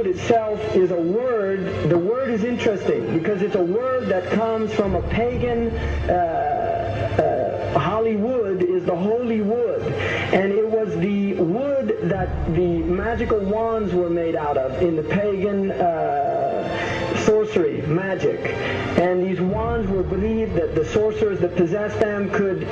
Hollywood itself is a word. The word is interesting because it's a word that comes from a pagan. Hollywood is the holy wood, and it was the wood that the magical wands were made out of in the pagan sorcery, magic. And these wands were believed that the sorcerers that possessed them could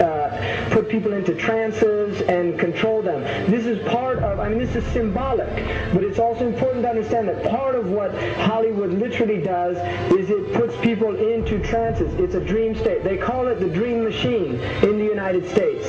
put people into trances and control them. This is part of, this is symbolic, but it's also important to understand that part of what Hollywood literally does is it puts people into trances. It's a dream state. They call it the dream machine in the United States.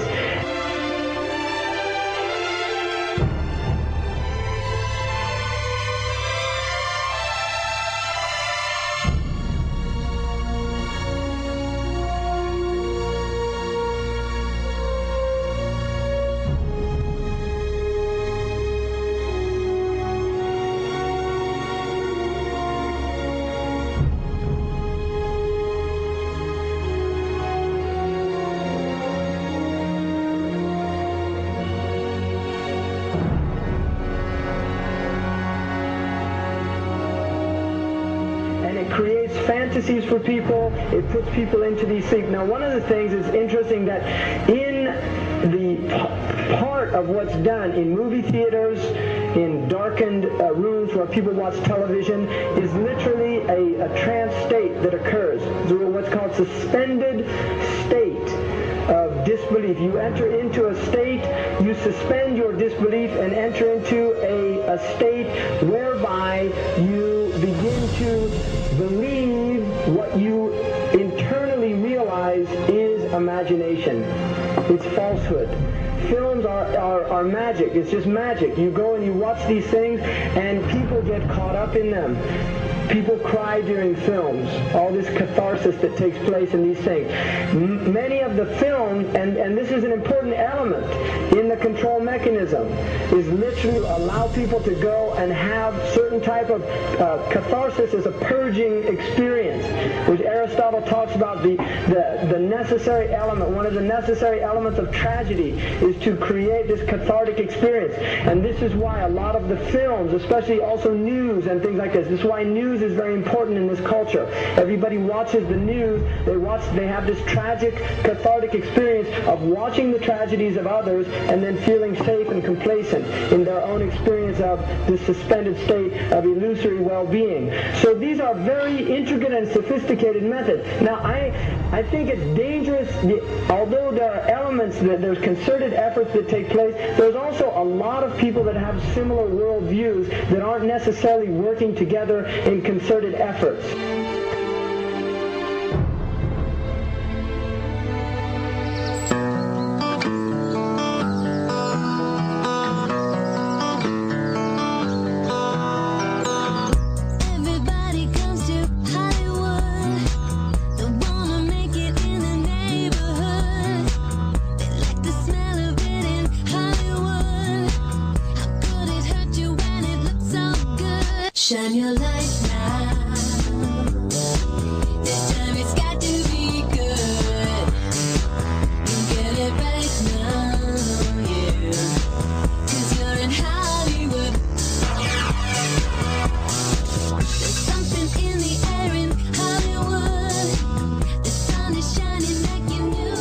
Fantasies for people, it puts people into these sleep. Now, one of the things is interesting that in the part of what's done in movie theaters, in darkened rooms where people watch television, is literally a trance state that occurs. So what's called suspended state of disbelief. You enter into a state, you suspend your disbelief and enter into a state whereby you begin to believe what you internally realize is imagination. It's falsehood. Films are magic. It's just magic. You go and you watch these things and people get caught up in them. People cry during films, all this catharsis that takes place in these things. Many of the films, and this is an important element in the control mechanism, is literally allow people to go and have certain type of catharsis as a purging experience, which Aristotle talks about the necessary element. One of the necessary elements of tragedy is to create this cathartic experience. And this is why a lot of the films, especially also news and things like this is why news is very important in this culture. Everybody watches the news. They have this tragic, cathartic experience of watching the tragedies of others and then feeling safe and complacent in their own experience of this suspended state of illusory well-being. So these are very intricate and sophisticated methods. Now, I think it's dangerous, although there are elements, there's concerted efforts that take place, there's also a lot of people that have similar worldviews that aren't necessarily working together in concerted efforts. Shine your light now. This time it's got to be good. You get it right now, yeah. 'Cause you're in Hollywood. There's something in the air in Hollywood. The sun is shining like you knew.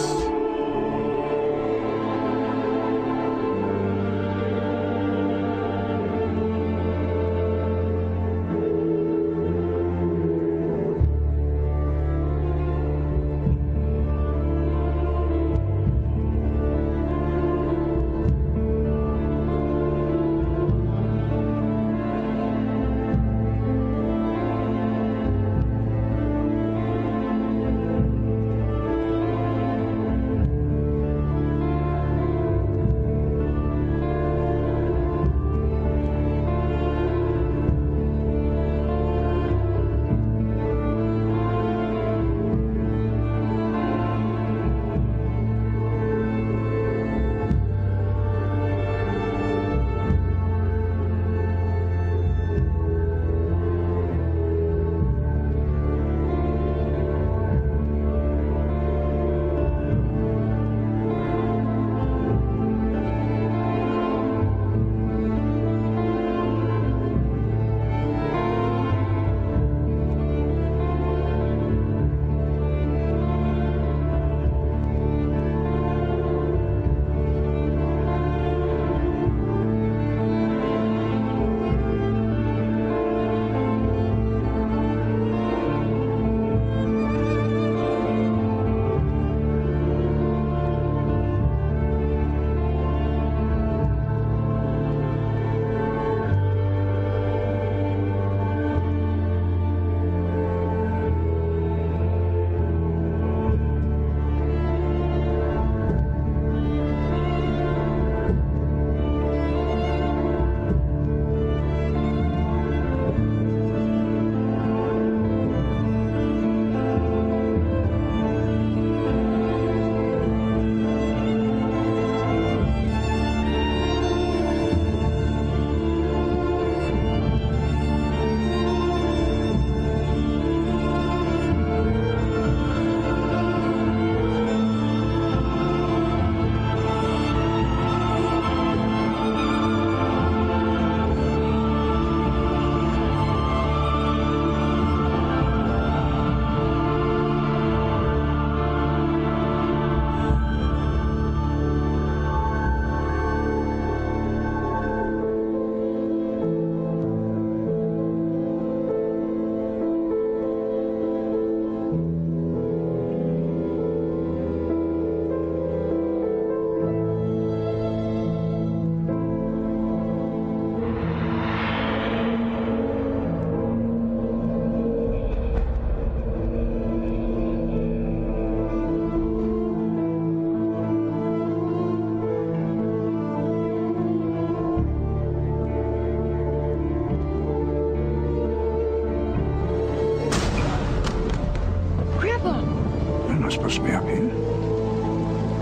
not supposed to be up here.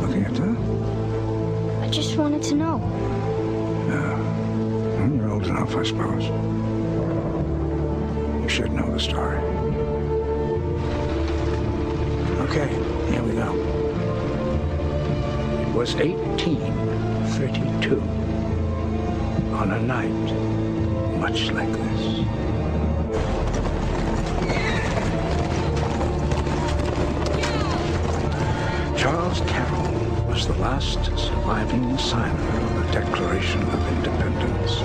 Looking at that? I just wanted to know. No. Well, you're old enough, I suppose. You should know the story. Okay, here we go. It was 1832, on a night much like this. Charles Carroll was the last surviving signer of the Declaration of Independence.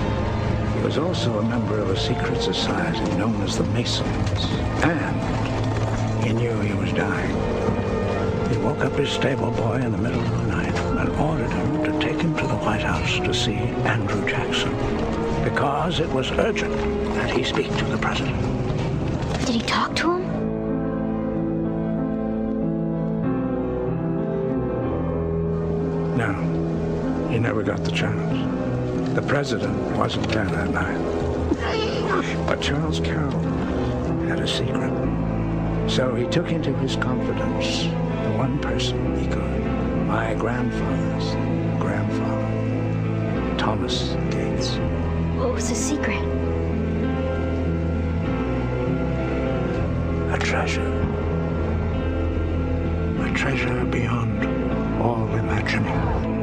He was also a member of a secret society known as the Masons, and he knew he was dying. He woke up his stable boy in the middle of the night and ordered him to take him to the White House to see Andrew Jackson, because it was urgent that he speak to the president. Did he talk to him? No, he never got the chance. The president wasn't there that night. But Charles Carroll had a secret. So he took into his confidence the one person he could, my grandfather's grandfather, Thomas Gates. What was his secret? A treasure. A treasure beyond all imagining.